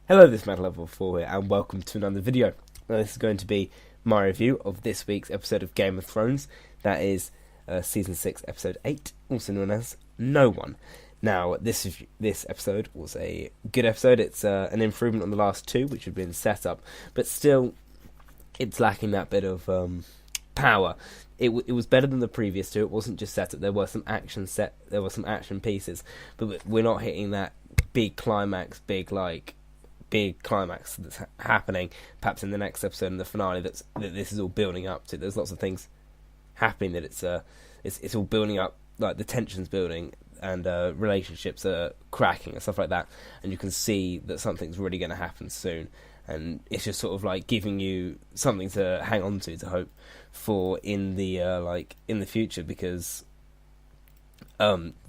Hello, this is Mad Level 4 here, and welcome to another video. Now, this is going to be my review of this week's episode of Game of Thrones. That is Season 6, Episode 8, also known as No One. Now, this episode was a good episode. It's an improvement on the last two, which had been set up, but still, it's lacking that bit of power. It was better than the previous two. It wasn't just set up. There were some action pieces, but we're not hitting that big climax, big climax that's happening perhaps in the next episode and the finale that this is all building up to. There's lots of things happening that it's all building up, like the tension's building and relationships are cracking and stuff like that, and you can see that something's really going to happen soon, and it's just sort of like giving you something to hang on to hope for in the future, because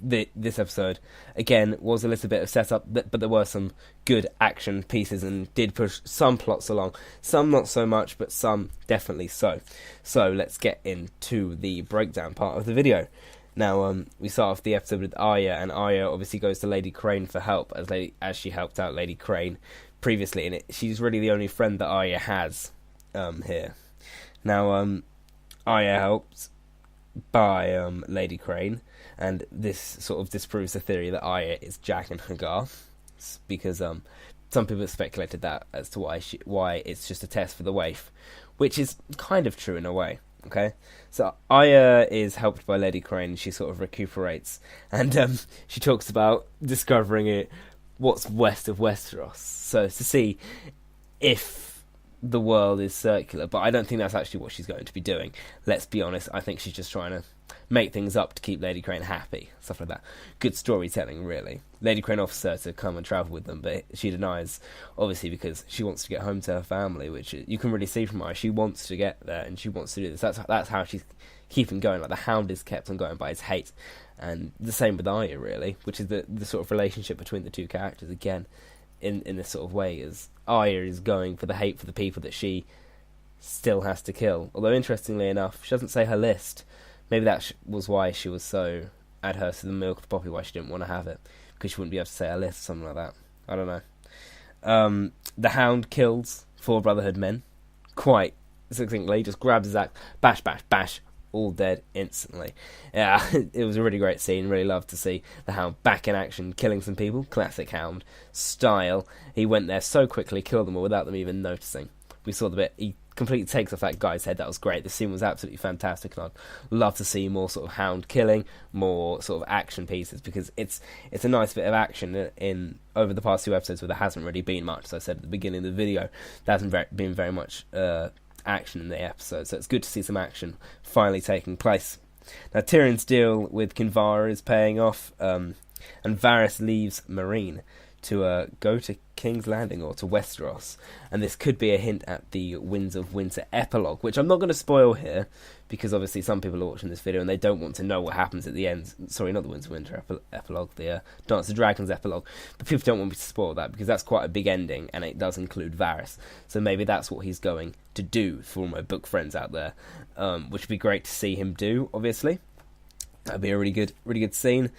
this episode again was a little bit of setup, but there were some good action pieces and did push some plots along. Some not so much, but some definitely so. So let's get into the breakdown part of the video. Now, we start off the episode with Arya, and Arya obviously goes to Lady Crane for help, as she helped out Lady Crane previously, and she's really the only friend that Arya has here. Now, Arya helps by Lady Crane, and this sort of disproves the theory that Arya is Jaqen H'ghar, because some people have speculated that as to why it's just a test for the waif, which is kind of true in a way. Okay, so Arya is helped by Lady Crane. She sort of recuperates, and she talks about discovering what's west of Westeros, so to see if the world is circular, but I don't think that's actually what she's going to be doing. Let's be honest, I think she's just trying to make things up to keep Lady Crane happy, stuff like that. Good storytelling, really. Lady Crane offers her to come and travel with them, but she denies, obviously, because she wants to get home to her family, which you can really see from her. She wants to get there, and she wants to do this. That's how she's keeping going. Like, the Hound is kept on going by his hate, and the same with Arya, really, which is the sort of relationship between the two characters, again, in this sort of way, is Arya is going for the hate for the people that she still has to kill. Although, interestingly enough, she doesn't say her list. Maybe that was why she was so adverse to the milk of the poppy, why she didn't want to have it, because she wouldn't be able to say her list, something like that. I don't know. The Hound kills 4 Brotherhood men quite succinctly, just grabs his axe, bash, bash, bash, all dead instantly. Yeah, it was a really great scene. Really loved to see the Hound back in action, killing some people. Classic Hound style. He went there so quickly, killed them all without them even noticing. We saw the bit, he completely takes off that guy's head. That was great. The scene was absolutely fantastic, and I'd love to see more sort of Hound killing, more sort of action pieces, because it's a nice bit of action in over the past 2 episodes where there hasn't really been much. As I said at the beginning of the video, there hasn't been very much action in the episode, so it's good to see some action finally taking place. Now, Tyrion's deal with Kinvara is paying off, and Varys leaves Meereen to go to King's Landing, or to Westeros, and this could be a hint at the Winds of Winter epilogue, which I'm not going to spoil here, because obviously some people are watching this video and they don't want to know what happens at the end. Sorry, not the Winds of Winter epilogue, the Dance of Dragons epilogue, but people don't want me to spoil that, because that's quite a big ending, and it does include Varys, so maybe that's what he's going to do for all my book friends out there, which would be great to see him do, obviously. That'd be a really good scene.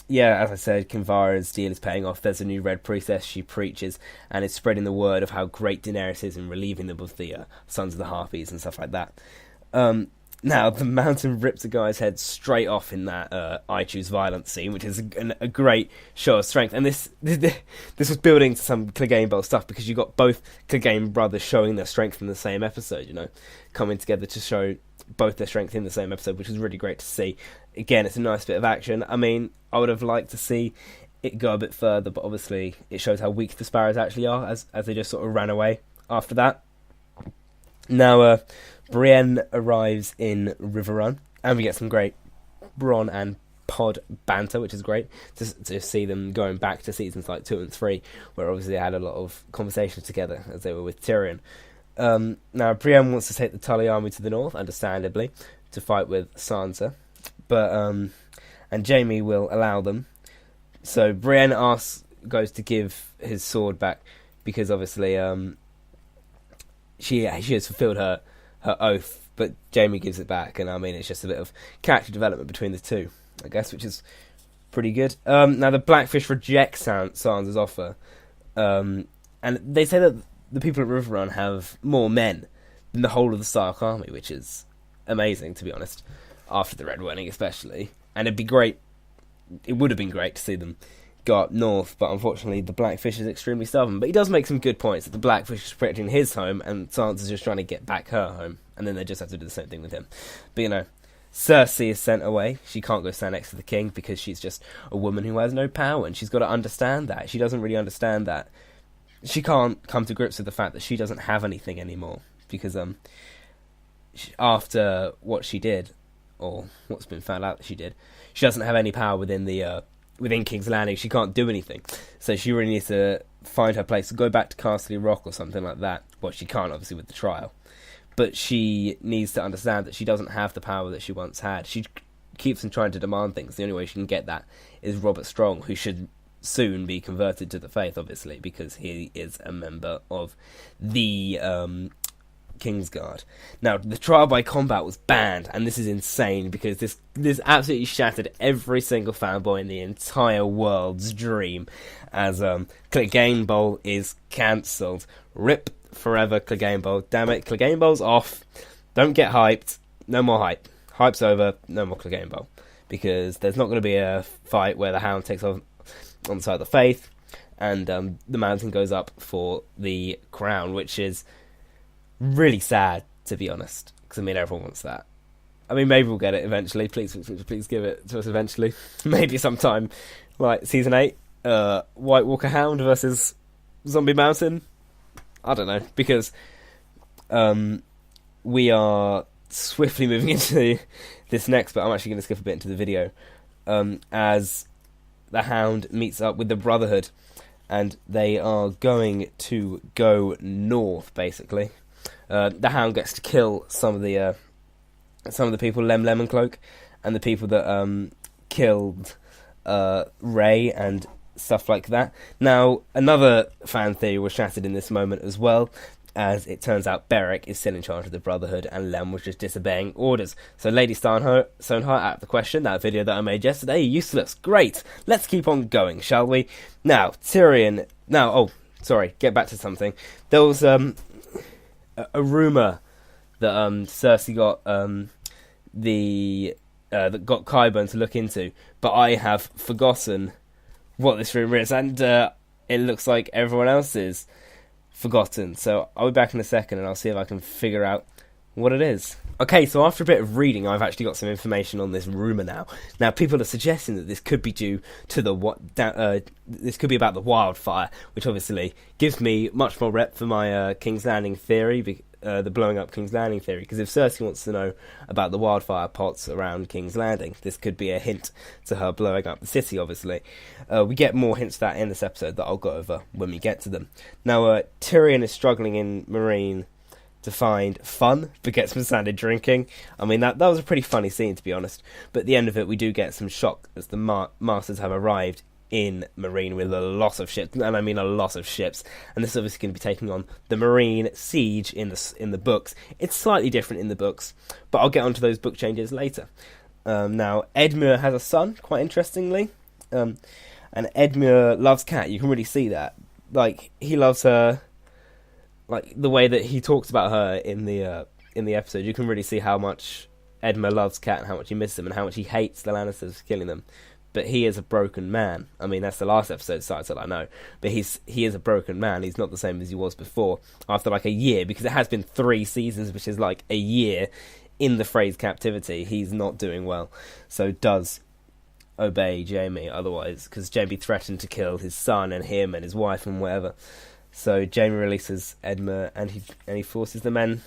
Yeah, as I said, Kinvara's deal is paying off. There's a new Red Priestess she preaches, and it's spreading the word of how great Daenerys is in relieving them of the Sons of the Harpies and stuff like that. Now, the Mountain rips a guy's head straight off in that I Choose Violence scene, which is a great show of strength. And this was building to some Clegane Bowl stuff, because you got both Clegane brothers showing their strength in the same episode, coming together to show both their strength in the same episode, which was really great to see. Again, it's a nice bit of action. I mean, I would have liked to see it go a bit further, but obviously it shows how weak the Sparrows actually are, as they just sort of ran away after that. Now, Brienne arrives in Riverrun, and we get some great Bronn and Pod banter, which is great to see them going back to seasons like 2 and 3, where obviously they had a lot of conversations together as they were with Tyrion. Now, Brienne wants to take the Tully army to the north, understandably, to fight with Sansa, but and Jaime will allow them. So Brienne goes to give his sword back, because obviously she has fulfilled her oath, but Jaime gives it back, and I mean, it's just a bit of character development between the two, I guess, which is pretty good. Now, the Blackfish rejects Sansa's offer And they say that the people at Riverrun have more men than the whole of the Stark army, which is amazing, to be honest, after the Red Wedding especially. And it would have been great to see them go up north, but unfortunately the Blackfish is extremely stubborn. But he does make some good points, that the Blackfish is protecting his home, and Sansa's just trying to get back her home, and then they just have to do the same thing with him. But, Cersei is sent away. She can't go stand next to the king because she's just a woman who has no power, and she's got to understand that. She doesn't really understand that. She can't come to grips with the fact that she doesn't have anything anymore, because after what she did, or what's been found out that she did, she doesn't have any power within King's Landing. She can't do anything, so she really needs to find her place, go back to Castle Rock or something like that. Well, she can't, obviously, with the trial, but she needs to understand that she doesn't have the power that she once had. She keeps on trying to demand things. The only way she can get that is Robert Strong, who should soon be converted to the faith, obviously, because he is a member of the Kingsguard. Now, the trial by combat was banned, and this is insane, because this absolutely shattered every single fanboy in the entire world's dream, as Clegane Bowl is cancelled. RIP forever, Clegane Bowl. Damn it, Clegane Bowl's off. Don't get hyped. No more hype. Hype's over. No more Clegane Bowl. Because there's not going to be a fight where the Hound takes off on the side of the faith, and the Mountain goes up for the crown, which is really sad, to be honest, because everyone wants that. Maybe we'll get it eventually. Please give it to us eventually. Maybe sometime, like season 8, White Walker Hound versus Zombie Mountain. I don't know, because we are swiftly moving into this next, but I'm actually going to skip a bit into the video, as the Hound meets up with the Brotherhood, and they are going to go north, basically. The Hound gets to kill some of the people, Lem Lemoncloak, and the people that killed Ray and stuff like that. Now, another fan theory was shattered in this moment as well, as it turns out Beric is still in charge of the Brotherhood, and Lem was just disobeying orders. So Lady Stoneheart, out of the question. That video that I made yesterday, useless. Great. Let's keep on going, shall we? Now, Tyrion. Get back to something. There was a rumor that Cersei got that got Qyburn to look into, but I have forgotten what this rumor is, and it looks like everyone else is forgotten. So I'll be back in a second, and I'll see if I can figure out what it is. Okay, so after a bit of reading, I've actually got some information on this rumor now. Now, people are suggesting that this could be due to this could be about the wildfire, which obviously gives me much more rep for my King's Landing theory, the blowing up King's Landing theory. Because if Cersei wants to know about the wildfire pots around King's Landing, this could be a hint to her blowing up the city. Obviously, we get more hints of that in this episode that I'll go over when we get to them. Now, Tyrion is struggling in Meereen to find fun, but gets Missandei drinking. That was a pretty funny scene, to be honest. But at the end of it, we do get some shock as the Masters have arrived in Meereen with a lot of ships, and I mean a lot of ships. And this is obviously going to be taking on the Meereen siege in the books. It's slightly different in the books, but I'll get onto those book changes later. Now, Edmure has a son, quite interestingly, and Edmure loves Cat. You can really see that. He loves her. The way that he talks about her in the episode, you can really see how much Edmure loves Cat and how much he misses him and how much he hates the Lannisters for killing them. But he is a broken man. That's the last episode's title, I know. But he is a broken man. He's not the same as he was before. After a year, because it has been 3 seasons, which is a year in the Frey's captivity. He's not doing well. So does obey Jaime otherwise, because Jaime threatened to kill his son and him and his wife and whatever. So Jaime releases Edmure, and he forces the men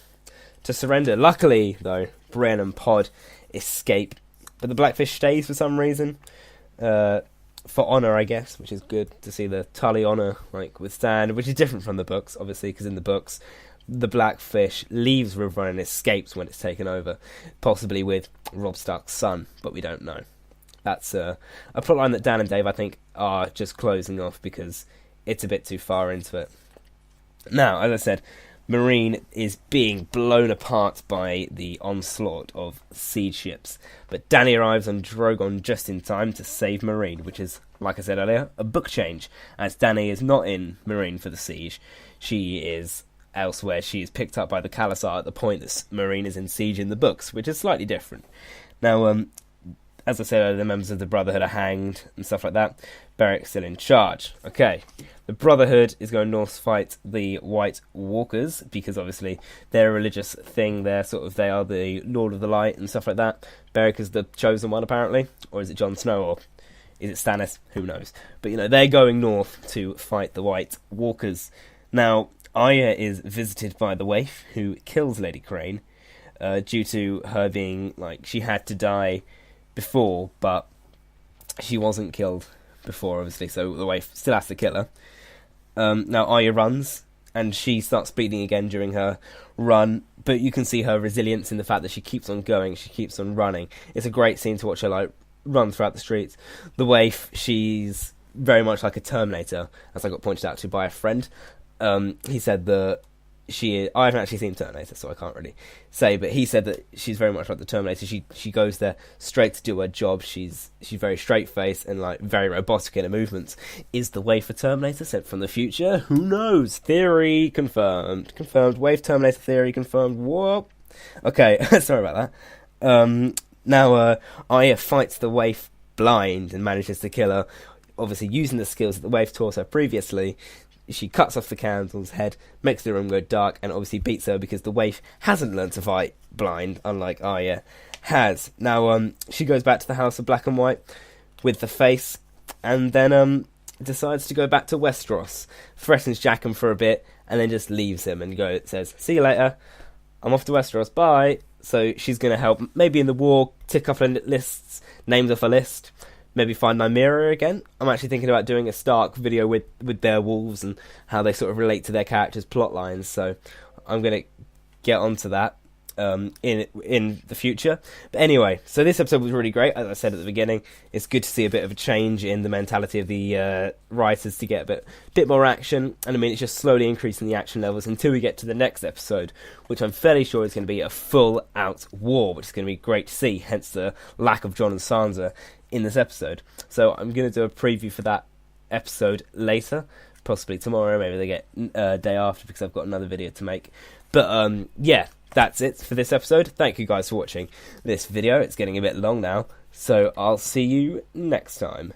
to surrender. Luckily, though, Brienne and Pod escape, but the Blackfish stays for some reason, for honour, I guess, which is good to see the Tully honour withstand, which is different from the books, obviously, because in the books the Blackfish leaves Riverrun and escapes when it's taken over, possibly with Robb Stark's son, but we don't know. That's a plotline that Dan and Dave, I think, are just closing off because it's a bit too far into it. Now, as I said, Meereen is being blown apart by the onslaught of siege ships. But Dany arrives on Drogon just in time to save Meereen, which is, like I said earlier, a book change, as Dany is not in Meereen for the siege. She is elsewhere. She is picked up by the Khalasar at the point that Meereen is in siege in the books, which is slightly different. Now, as I said earlier, the members of the Brotherhood are hanged and stuff like that. Beric's still in charge. Okay, the Brotherhood is going north to fight the White Walkers, because obviously they're a religious thing. They are the Lord of the Light and stuff like that. Beric is the chosen one, apparently. Or is it Jon Snow, or is it Stannis? Who knows? But, they're going north to fight the White Walkers. Now, Arya is visited by the Waif, who kills Lady Crane, due to her being, she had to die before, but she wasn't killed before, obviously, so the Waif still has to kill her. Now Arya runs, and she starts bleeding again during her run, but you can see her resilience in the fact that she keeps on going, she keeps on running. It's a great scene to watch her run throughout the streets. The Waif, she's very much like a Terminator, as I got pointed out to by a friend. He said that I haven't actually seen Terminator, so I can't really say, but he said that she's very much like the Terminator. She goes there straight to do her job. She's very straight-faced and very robotic in her movements. Is the Waif a Terminator sent from the future? Who knows? Theory confirmed. Waif Terminator theory confirmed. What? Okay, sorry about that. Now Arya fights the Waif blind and manages to kill her, obviously using the skills that the Waif taught her previously. She cuts off the candle's head, makes the room go dark, and obviously beats her because the Waif hasn't learned to fight blind, unlike Arya has. Now, she goes back to the House of Black and White with the face, and then decides to go back to Westeros, threatens Jaqen for a bit, and then just leaves him and says, "See you later, I'm off to Westeros, bye." So she's going to help, maybe in the war, tick a couple of names off a list. Maybe find Nymeria again. I'm actually thinking about doing a Stark video with their wolves and how they sort of relate to their characters' plot lines. So I'm going to get onto that in the future. But anyway, so this episode was really great. As I said at the beginning, it's good to see a bit of a change in the mentality of the writers to get a bit more action. And I mean, it's just slowly increasing the action levels until we get to the next episode, which I'm fairly sure is going to be a full-out war, which is going to be great to see, hence the lack of Jon and Sansa in this episode. So I'm going to do a preview for that episode later, possibly tomorrow, maybe they get a day after, because I've got another video to make. But yeah, that's it for this episode. Thank you guys for watching this video. It's getting a bit long now, so I'll see you next time.